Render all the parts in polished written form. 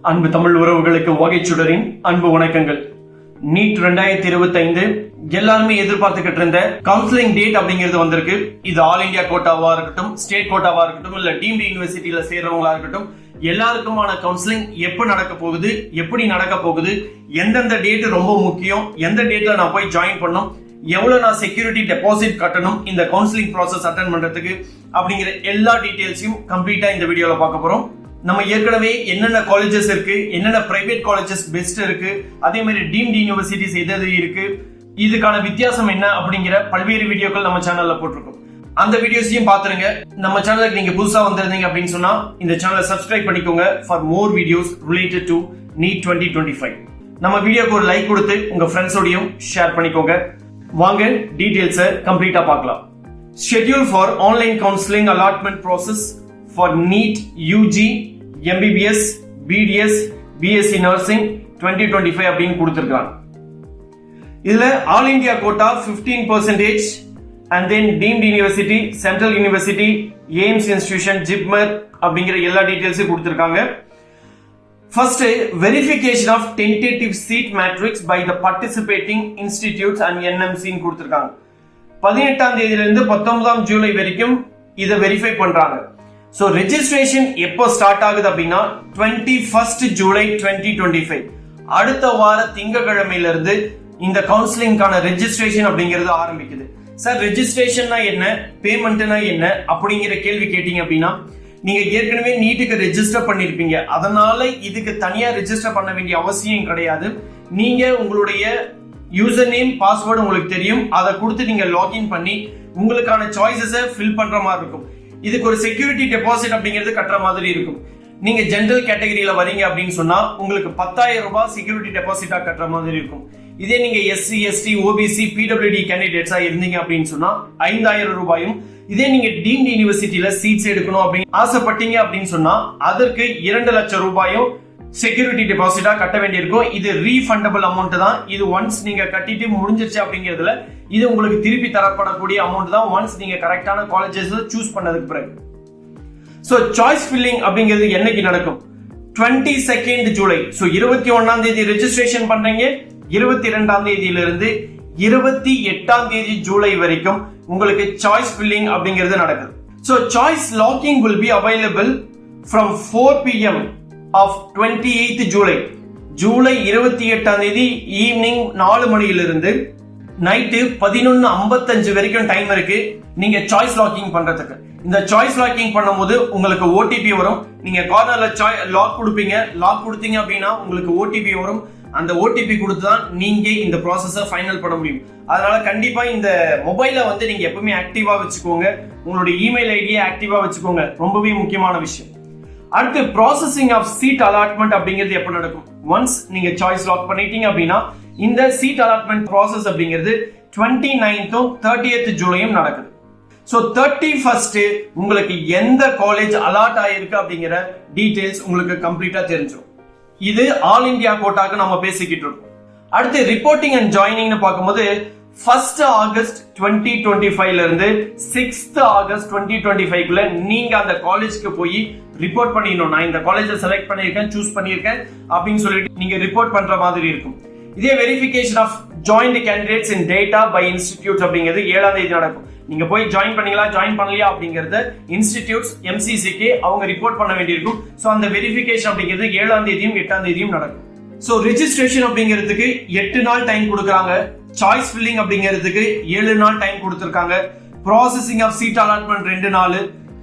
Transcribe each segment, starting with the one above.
அன்பு தமிழ் உறவுகளுக்கு வகைச்சுடரின் அன்பு வணக்கங்கள். நீட் 2025 எல்லாருமே எதிர்பார்த்துக்கிட்டு இருந்த கவுன்சிலிங் டேட் அப்படிங்கிறது வந்திருக்கு. இது ஆல் இந்தியா கோட்டாவா இருக்கட்டும், ஸ்டேட் கோட்டாவா இருக்கட்டும், இல்ல டீம்டு யூனிவர்சிட்டியில சேர்றவங்களா இருக்கட்டும், எல்லாருக்குமான கவுன்சிலிங் எப்ப நடக்க போகுது, எப்படி நடக்க போகுது, எந்தெந்த டேட் ரொம்ப முக்கியம், எந்த டேட்ல நான் போய் ஜாயின் பண்ணும், எவ்வளவு நான் செக்யூரிட்டி டெபாசிட் கட்டணும் இந்த கவுன்சிலிங் ப்ராசஸ் அட்டெண்ட் பண்றதுக்கு அப்படிங்கிற எல்லா டீடைல்ஸையும் கம்ப்ளீட்டா இந்த வீடியோல பார்க்க போறோம். நம்ம ஏற்கனவே என்னென்ன காலேஜஸ் இருக்கு, என்னென்ன பிரைவேட் காலேஜஸ் பெஸ்ட் இருக்கு, அதே மாதிரி டீம்டு யூனிவர்சிட்டிஸ் எது இருக்கு, இதுக்கான வித்தியாசம் என்ன அப்படிங்கிற பல்வேறு வீடியோக்கள் நம்ம சேனல்ல போட்டிருக்கோம். அந்த வீடியோஸையும் பாத்துருங்க. நம்ம சேனலுக்கு நீங்க புதுசா வந்திருந்தீங்க அப்படின்னு சொன்னா இந்த சேனலை சப்ஸ்கிரைப் பண்ணிக்கோங்க for more videos related to NEET 2025. நம்ம வீடியோக்கு ஒரு லைக் கொடுத்து உங்க ஃப்ரெண்ட்ஸோடையும் ஷேர் பண்ணிக்கோங்க. வாங்க டீடைல்ஸை கம்ப்ளீட்டா பார்க்கலாம். Schedule for online counselling allotment process for NEET UG MBBS BDS BSc Nursing 2025 அப்படின்னு கொடுத்திருக்காங்க. இதுல all India quota 15% and then deemed university, central university, AIMS institution, JIPMER அப்படிங்கிற எல்லா டீடைல்ஸும் கொடுத்திருக்காங்க. First, verification of tentative seat matrix by the participating institutes and NMC கொடுத்திருக்காங்க. 18ஆம் தேதியிலிருந்து 19ஆம் ஜூலை வரைக்கும் இதை வெரிஃபை பண்றாங்க. சோ ரெஜிஸ்ட்ரேஷன் எப்போ ஸ்டார்ட் ஆகுது அப்படின்னா 21 ஜூலை 2025 அடுத்த வார திங்கட்கிழமையில இருந்து இந்த கவுன்சிலிங்கான ரெஜிஸ்ட்ரேஷன் அப்படிங்கிறது ஆரம்பிக்குது. சார் ரெஜிஸ்ட்ரேஷன்னா என்ன, பேமெண்ட்னா என்ன அப்படிங்கிற கேள்வி கேட்டீங்க அப்படின்னா, நீங்க ஏற்கனவே நீட்டுக்கு ரெஜிஸ்டர் பண்ணிருப்பீங்க, அதனால இதுக்கு தனியா ரெஜிஸ்டர் பண்ண வேண்டிய அவசியம் கிடையாது. நீங்க உங்களுடைய யூசர் நேம் பாஸ்வேர்டு உங்களுக்கு தெரியும், அதை கொடுத்து நீங்க லாகின் பண்ணி உங்களுக்கான சாய்ஸஸை ஃபில் பண்ற மாதிரி இருக்கும். இதுக்கு ஒரு செக்யூரிட்டி டெபாசிட் அப்படிங்கிறது கட்டுற மாதிரி இருக்கும். நீங்க ஜெனரல் கேட்டகரியில வரீங்க அப்படின்னு சொன்னா உங்களுக்கு 10,000 ரூபாய் செக்யூரிட்டி டெபாசிட்டா கட்டுற மாதிரி இருக்கும். இதே நீங்க SC ST OBC PWD கேண்டிடேட்ஸா இருந்தீங்க அப்படின்னு சொன்னா 5,000 ரூபாயும், இதே நீங்க டீம்டு யூனிவர்சிட்டியில சீட்ஸ் எடுக்கணும் அப்படின்னு ஆசைப்பட்டீங்க அப்படின்னு சொன்னா அதற்கு 2 லட்சம் ரூபாயும் செக்யூரிட்டி டெபாசிட்டா கட்ட வேண்டியிருக்கும். இது ரீஃபண்டபிள் அமௌண்ட் தான். இது ஒன்ஸ் நீங்க கட்டிட்டு முடிஞ்சிருச்சு அப்படிங்கிறதுல இது உங்களுக்கு திருப்பி தரப்படக்கூடிய அமௌண்ட் தான் ஒன்ஸ் நீங்க கரெக்டான காலேஜஸ் சூஸ் பண்ணதுக்கு பிறகு. சோ சாய்ஸ் ஃபில்லிங் அப்படிங்கிறது என்னைக்கு நடக்கும்? 22 ஜூலை. சோ 21ஆம் தேதி ரெஜிஸ்ட்ரேஷன் பண்றீங்க, 22ஆம் தேதியில இருந்து 28ஆம் தேதி ஜூலை வரைக்கும் உங்களுக்கு சாய்ஸ் ஃபில்லிங் அப்படிங்கிறது நடக்குது. So choice locking will be available from 4 PM of 28th July. July 28ஆம் தேதி ஈவினிங் 4 மணியிலிருந்து நைட்டு 11:55 வரைக்கும் டைம் இருக்கு நீங்க சாய்ஸ் லாக்கிங் பண்றதுக்கு. இந்த சாய்ஸ் லாக்கிங் பண்ணும்போது உங்களுக்கு OTP வரும். நீங்க கார்னர்ல லாக் கொடுப்பீங்க, லாக் கொடுத்தீங்க அப்படின்னா உங்களுக்கு OTP வரும். அந்த OTP கொடுத்து தான் நீங்க இந்த ப்ராசஸை ஃபைனல் பண்ண முடியும். அதனால கண்டிப்பா இந்த மொபைலை வந்து நீங்க எப்பவுமே ஆக்டிவா வச்சுக்கோங்க, உங்களுடைய இமெயில் ஐடியை ஆக்டிவா வச்சுக்கோங்க, ரொம்பவே முக்கியமான விஷயம். அடுத்து ப்ராசஸிங் ஆஃப் சீட் அலாட்மெண்ட் அப்படிங்கிறது எப்ப நடக்கும்? ஒன்ஸ் நீங்க சாய்ஸ் லாக் பண்ணிட்டீங்க அப்படின்னா இந்த சீட் அலாட்மெண்ட் ப்ராசஸ் அப்படிங்கிறது 29th 30th ஜூலையும் நடக்குது. சோ 31st உங்களுக்கு எந்த காலேஜ் அலாட் ஆயிருக்கு அப்படிங்கிற டீடைல்ஸ் உங்களுக்கு கம்ப்ளீட்டா தெரிஞ்சிடும். இது ஆல் இந்தியா கோட்டாக்கு நம்ம பேசிக்கிட்டு இருக்கோம். அடுத்து ரிப்போர்ட்டிங் அண்ட் ஜாயினிங்னு பார்க்கும்போது 1st ஆகஸ்ட் 2025ல இருந்து 6th ஆகஸ்ட் 2025குள்ள நீங்க அந்த காலேஜ்க்கு போய் ரிப்போர்ட் பண்ணிடணும். நான் இந்த காலேஜை செலக்ட் பண்ணியிருக்கேன், சூஸ் பண்ணியிருக்கேன் அப்படின்னு சொல்லிட்டு நீங்க ரிப்போர்ட் பண்ற மாதிரி இருக்கும். இதே verification of joint candidates in data by institutes அப்படிங்கிறது 7ஆம் தேதி நடக்கும். நீங்க போய் ஜாயின் பண்ணீங்களா, ஜாயின் பண்ணலையா அப்படிங்கறத இன்ஸ்டிடியூட்ஸ் MCCக்கு அவங்க ரிப்போர்ட் பண்ண வேண்டியிருக்கும். சோ அந்த வெரிஃபிகேஷன் அப்படிங்கிறது 7ஆம் தேதியும் 8ஆம் தேதியும் நடக்கும். சோ ரெஜிஸ்ட்ரேஷன் அப்படிங்கிறதுக்கு 8 நாள் டைம் கொடுக்குறாங்க. சாய்ஸ் ஃபில்லிங் அப்படிங்கிறதுக்கு 7 நாள் டைம் கொடுத்திருக்காங்க. ப்ராசஸிங் ஆஃப் சீட் அலாட்மெண்ட் 2 நாள்,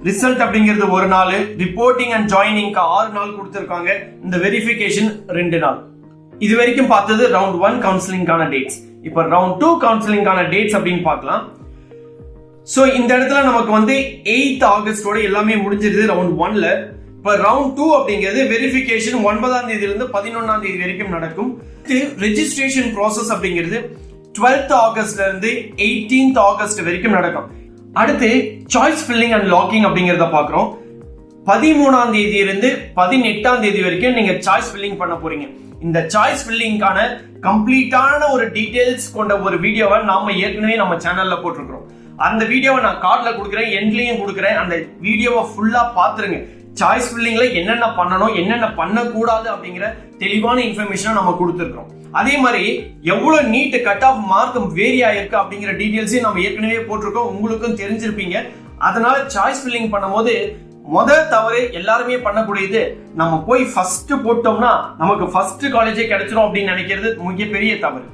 ரிசல்ட் அப்படிங்கிறது 1 நாள், ரிப்போர்ட்டிங் அண்ட் ஜாயினிங்க்கு 6 நாள் கொடுத்திருக்காங்க. இந்த வெரிஃபிகேஷன் 2 நாள். இது வரைக்கும் பார்த்தது ரவுண்ட் 1 கவுன்சிலிங்கான டேட்ஸ். இப்போ ரவுண்ட் 2 கவுன்சிலிங்கான டேட்ஸ் அப்படின்னு பார்க்கலாம். சோ இந்த இடத்துல நமக்கு வந்து 8th ஆகஸ்டோட எல்லாமே முடிஞ்சிருது ரவுண்ட் 1ல. இப்போ ரவுண்ட் 2 அப்படிங்கிறது வெரிஃபிகேஷன் 9ஆம் தேதியிலிருந்து 11ஆம் தேதி வரைக்கும் நடக்கும். ரெஜிஸ்ட்ரேஷன் ப்ராசஸ் அப்படிங்கிறது 12th ஆகஸ்ட்ல இருந்து 18th ஆகஸ்ட் வரைக்கும் நடக்கும். அடுத்து சாய்ஸ் ஃபில்லிங் அண்ட் லாக்கிங் அப்படிங்கறத பாக்குறோம். 13ஆம் தேதி இருந்து 18ஆம் தேதி வரைக்கும் நீங்க சாய்ஸ் ஃபில்லிங் பண்ண போறீங்க. இந்த சாய்ஸ் ஃபில்லிங்கான கம்ப்ளீட்டான ஒரு டீடைல்ஸ் கொண்ட ஒரு வீடியோவை நாம ஏற்கனவே நம்ம சேனல்ல போட்டிருக்கிறோம். அந்த வீடியோவை நான் கார்ட்ல கொடுக்குறேன், எண்ட்லயும் கொடுக்குறேன். அந்த வீடியோவை ஃபுல்லா பாத்துருங்க. சாய்ஸ் ஃபில்லிங்ல என்னென்ன பண்ணணும் என்னென்ன பண்ணக்கூடாது அப்படிங்கிற தெளிவான இன்ஃபர்மேஷனை நம்ம கொடுத்துருக்கோம். அதே மாதிரி எவ்வளவு NEET cut off mark vary ஆயிருக்கு அப்படிங்கிற டீடைல்ஸையும் நம்ம ஏற்கனவே போட்டிருக்கோம், உங்களுக்கும் தெரிஞ்சிருப்பீங்க. அதனால சாய்ஸ் ஃபில்லிங் பண்ணும்போது முதல் தவறு எல்லாருமே பண்ணக்கூடியது, நம்ம போய் ஃபர்ஸ்ட் போட்டோம்னா நமக்கு ஃபர்ஸ்ட் காலேஜே கிடைச்சிரும் அப்படின்னு நினைக்கிறது மிகப்பெரிய தவறு.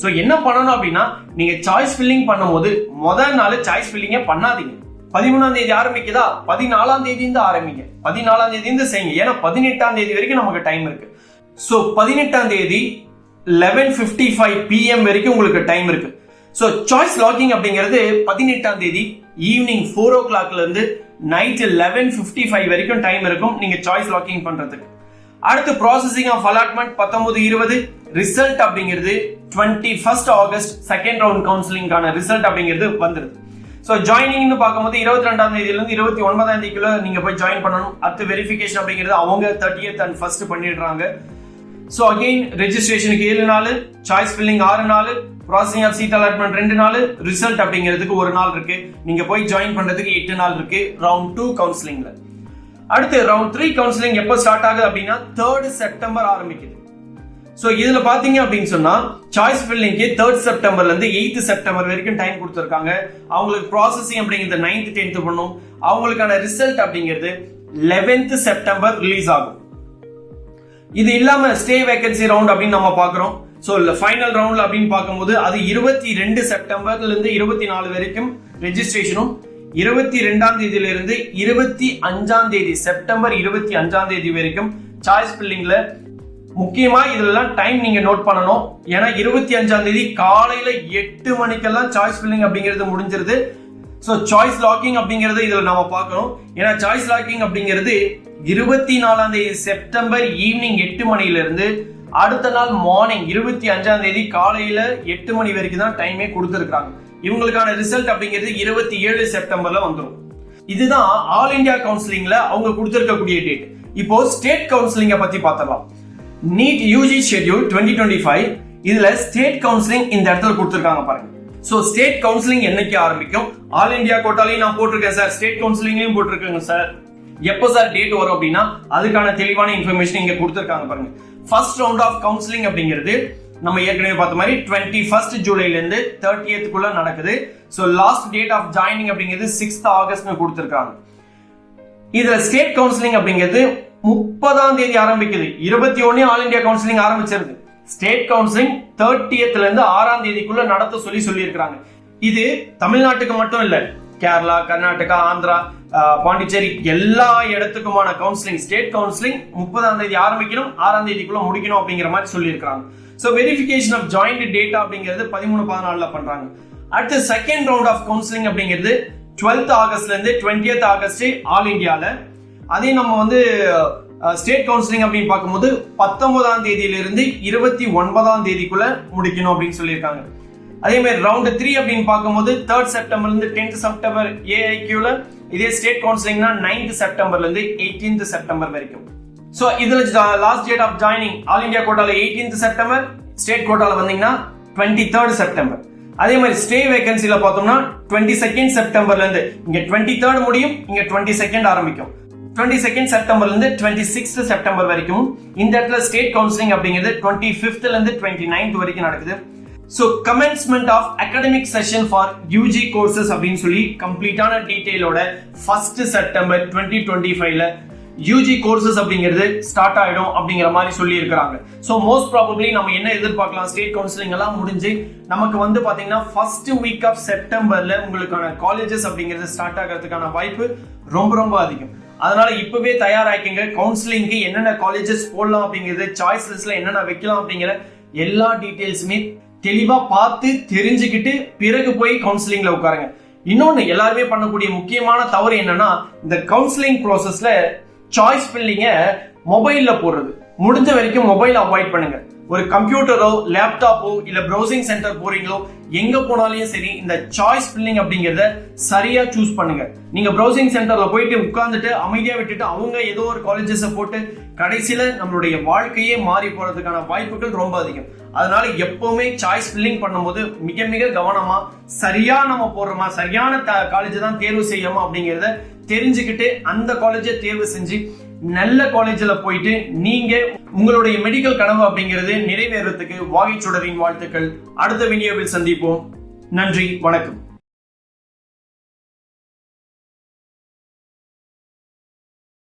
சோ என்ன பண்ணணும் அப்படின்னா, நீங்க சாய்ஸ் ஃபில்லிங் பண்ணும்போது முதல் நாள் சாய்ஸ் ஃபில்லிங்க பண்ணாதீங்க. 13ஆம் தேதி ஆரம்பிக்குதா, 14ஆம் தேதி இருந்து ஆரம்பிங்க, 14ஆம் தேதி இருந்து செய்யுங்க. ஏன்னா 18ஆம் தேதி வரைக்கும் நமக்கு டைம் இருக்கு. சோ 18ஆம் தேதி 11:55 PM வரைக்கும் உங்களுக்கு டைம் இருக்கு. சோ சாய்ஸ் லாகிங் அப்படிங்கிறது 18ஆம் தேதி ஈவினிங் 4 o'clock இருந்து நைட் 11:55 வரைக்கும் டைம் இருக்கும் நீங்க சாய்ஸ் லாகிங் பண்றதுக்கு. அடுத்து ப்ராசஸிங் ஆஃப் அலாட்மெண்ட் 19-20, ரிசல்ட் அப்படிங்கிறது 21 ஆகஸ்ட் செகண்ட் ரவுண்ட் கவுன்சிலிங்கான ரிசல்ட் அப்படிங்கிறது வந்துருது. சோ ஜாயினிங்னு பார்க்கும்போது 22ஆம் தேதியில இருந்து 29ஆம் தேதிக்குள்ள நீங்க போய் ஜாயின் பண்ணணும். அடுத்து வெரிஃபிகேஷன் அப்படிங்கிறது அவங்க 30th and 1st பண்ணிடுறாங்க. சோ அகைன் ரெஜிஸ்ட்ரேஷனுக்கு 7 நாள், சாய்ஸ் ஃபில்லிங் 6 நாள், ப்ராசஸிங் ஆஃப் சீட் அலாட்மெண்ட் 2 நாள், ரிசல்ட் அப்படிங்கிறதுக்கு 1 நாள் இருக்கு. நீங்க போய் ஜாயின் பண்றதுக்கு 8 நாள் இருக்கு ரவுண்ட் 2 கவுன்சிலிங்ல. அடுத்து ரவுண்ட் 3 கவுன்சிலிங் எப்போ ஸ்டார்ட் ஆகுது அப்படின்னா 3rd செப்டம்பர் ஆரம்பிக்குது. சோ இதுல பாத்தீங்க அப்படின்னு சொன்னா சாய்ஸ் ஃபில்லிங்க்கு 3rd செப்டம்பர்ல இருந்து 8th செப்டம்பர் வரைக்கும் டைம் கொடுத்திருக்காங்க. அவங்களுக்கு ப்ராசஸிங் அப்படிங்கிறது 9th 10th பண்ணும். அவங்களுக்கான ரிசல்ட் அப்படிங்கிறது 11th செப்டம்பர் ரிலீஸ் ஆகும். இது இல்லாம ஸ்டே வேகன்சி ரவுண்ட் அப்படின்னு நம்ம பாக்குறோம். சோ ஃபைனல் ரவுண்ட்ல அப்படின்னு பார்க்கும்போது அது 22 செப்டம்பர்ல இருந்து 24 வரைக்கும் ரெஜிஸ்ட்ரேஷனும், 22ஆம் தேதியில இருந்து 25ஆம் தேதி செப்டம்பர் 25ஆம் தேதி வரைக்கும் சாய்ஸ் ஃபில்லிங்ல. முக்கியமா இதெல்லாம் டைம் நீங்க நோட் பண்ணணும். ஏன்னா 25ஆம் தேதி காலையில 8 மணிக்கெல்லாம் சாய்ஸ் ஃபில்லிங் அப்படிங்கிறது முடிஞ்சிருது. சோ சாய்ஸ் லாக்கிங் அப்படிங்கறது இதுல நாம பார்க்கணும். ஏன்னா சாய்ஸ் லாக்கிங் அப்படிங்கிறது 24ஆம் தேதி செப்டம்பர் ஈவினிங் 8 மணில இருந்து அடுத்த நாள் மார்னிங் 25ஆம் தேதி காலையில 8 மணி வரைக்கும் தான் டைமே கொடுத்திருக்காங்க. இவங்களுக்கான ரிசல்ட் அப்படிங்கிறது 27 செப்டம்பர்ல வந்துடும். இதுதான் ஆல் இந்தியா கவுன்சிலிங்ல அவங்க கொடுத்திருக்கக்கூடிய டேட். இப்போ ஸ்டேட் கவுன்சிலிங்க பத்தி பார்த்தலாம். நீட் யூஜி ஷெட்யூல் 2025 இதுல ஸ்டேட் கவுன்சிலிங் இந்த இடத்துல கொடுத்திருக்காங்க பாருங்க. சோ ஸ்டேட் கவுன்சிலிங் என்னைக்கு ஆரம்பிக்கும்? ஆல் இந்தியா கோட்டாலையும் நான் போட்டிருக்கேன் சார், ஸ்டேட் கவுன்சிலிங்லயும் போட்டிருக்கேன் சார். எப்போ சார் டேட் வரும் அப்படின்னா அதுக்கான தெளிவான இன்ஃபர்மேஷன் இங்க கொடுத்திருக்காங்க பாருங்க. ஃபர்ஸ்ட் ரவுண்ட் ஆஃப் கவுன்சிலிங் அப்படிங்கிறது நம்ம ஏற்கனவே பார்த்த மாதிரி 21 ஜூலைல இருந்து 30th குள்ள நடக்குது. So last date of joining அப்படிங்கிறது 6th ஆகஸ்ட்னு கொடுத்திருக்காங்க. இதுல ஸ்டேட் கவுன்சிலிங் அப்படிங்கிறது 30ஆம் தேதி ஆரம்பிக்குது. 21 ஆல் இந்தியா கவுன்சிலிங் ஆரம்பிச்சிருது. ஸ்டேட் கவுன்சிலிங் 30th இருந்து 6ஆம் தேதிக்குள்ள நடத்த சொல்லி இருக்காங்க. இது தமிழ்நாட்டுக்கு மட்டும் இல்ல, கேரளா, கர்நாடகா, ஆந்திரா, பாண்டிச்சேரி எல்லா இடத்துக்குமான கவுன்சிலிங் ஸ்டேட் கவுன்சிலிங் 30ஆம் தேதி ஆரம்பிக்கணும், 6ஆம் தேதிக்குள்ள முடிக்கணும் அப்படிங்கிற மாதிரி சொல்லி இருக்காங்க. So verification of joint data அப்படிங்கிறது 13-14 பண்றாங்க. அடுத்து செகண்ட் ரவுண்ட் ஆஃப் கவுன்சிலிங் அப்படிங்கிறது 12th ஆகஸ்ட்ல இருந்து 20th ஆகஸ்ட் ஆல் இந்தியால. அதே நம்ம வந்து ஸ்டேட் கவுன்சிலிங் அப்படின்னு பார்க்கும்போது 19ஆம் தேதியில இருந்து 29ஆம் தேதிக்குள்ள முடிக்கணும் அப்படின்னு சொல்லியிருக்காங்க. அதே மாதிரி ரவுண்ட் 3 அப்படின்னு பார்க்கும்போது 3rd செப்டம்பர்ல இருந்து 10th செப்டம்பர் ஏஐக்யூல. இதே ஸ்டேட் கவுன்சிலிங்னா 9th செப்டம்பர்ல இருந்து 18th செப்டம்பர் வரைக்கும். சோ இதுல last date of joining all India கோட்டால 18th செப்டம்பர், ஸ்டேட் கோட்டால வந்தீங்கன்னா 23rd செப்டம்பர். அதே மாதிரி ஸ்டே வேகன்சில பார்த்தோம்னா 22nd செப்டம்பர்ல இருந்து இங்க 23rd முடியும், இங்க 22nd ஆரம்பிக்கும். 22nd செப்டம்பர்ல இருந்து 26th செப்டம்பர் வரைக்கும். இந்த இடத்துல ஸ்டேட் கவுன்சிலிங் அப்படிங்கிறது 25th இருந்து 29th வரைக்கும் நடக்குது. So commencement of academic session for UG courses அப்படின்னு சொல்லி கம்ப்ளீட்டான டீடைலோட 1st செப்டம்பர் 2025ல யூஜி கோர்சஸ் அப்படிங்கிறது ஸ்டார்ட் ஆயிடும் அப்படிங்கிற மாதிரி சொல்லி இருக்காங்க. சோ மோஸ்ட் ப்ராபபிலி நம்ம என்ன எதிர்பார்க்கலாம், ஸ்டேட் கவுன்சிலிங் எல்லாம் முடிஞ்சு நமக்கு வந்து பாத்தீங்கன்னா ஃபர்ஸ்ட் வீக் ஆஃப் செப்டம்பர்ல உங்களுக்கான காலேஜஸ் அப்படிங்கிறது ஸ்டார்ட் ஆகிறதுக்கான வாய்ப்பு ரொம்ப ரொம்ப அதிகம். அதனால இப்பவே தயாராகிங்க. கவுன்சிலிங்க்கு என்னென்ன காலேஜஸ் போடலாம் அப்படிங்கிறது, சாய்ஸ் லிஸ்ட்ல என்னென்ன வைக்கலாம் அப்படிங்கிற எல்லா டீடைல்ஸுமே தெளிவா பார்த்து தெரிஞ்சுக்கிட்டு பிறகு போய் கவுன்சிலிங்ல உட்காருங்க. இன்னொன்னு எல்லாருமே பண்ணக்கூடிய முக்கியமான தவறு என்னன்னா, இந்த கவுன்சிலிங் ப்ராசஸ்ல சாய்ஸ் ஃபில்லிங்க மொபைல்ல போடுறது. முடிஞ்ச வரைக்கும் மொபைல் அவாய்ட் பண்ணுங்க. ஒரு கம்ப்யூட்டரோ லேப்டாப்போ இல்ல ப்ரௌசிங் சென்டர் போறீங்களோ எங்க போனாலும் சரி இந்த சாய்ஸ் ஃபில்லிங் அப்படிங்கறத சரியா சூஸ் பண்ணுங்க. நீங்க ப்ரௌசிங் சென்டர்ல போயிட்டு உட்கார்ந்துட்டு அமைதியா விட்டுட்டு அவங்க ஏதோ ஒரு காலேஜஸ் போட்டு கடைசியில நம்மளுடைய வாழ்க்கையே மாறி போறதுக்கான வாய்ப்புகள் ரொம்ப அதிகம். அதனால எப்பவுமே சாய்ஸ் ஃபில்லிங் பண்ணும்போது மிக மிக கவனமா சரியா நம்ம போடுறோமா, சரியான காலேஜ் தான் தேர்வு செய்யணுமா அப்படிங்கறத தெரிஞ்சுக்கிட்டு அந்த காலேஜை தேர்வு செஞ்சு நல்ல காலேஜ்ல போயிட்டு நீங்க உங்களுடைய மெடிக்கல் கனவு அப்படிங்கிறது நிறைவேறதுக்கு வாகைச்சுடரின் வாழ்த்துக்கள். அடுத்த வீடியோவில் சந்திப்போம். நன்றி, வணக்கம்.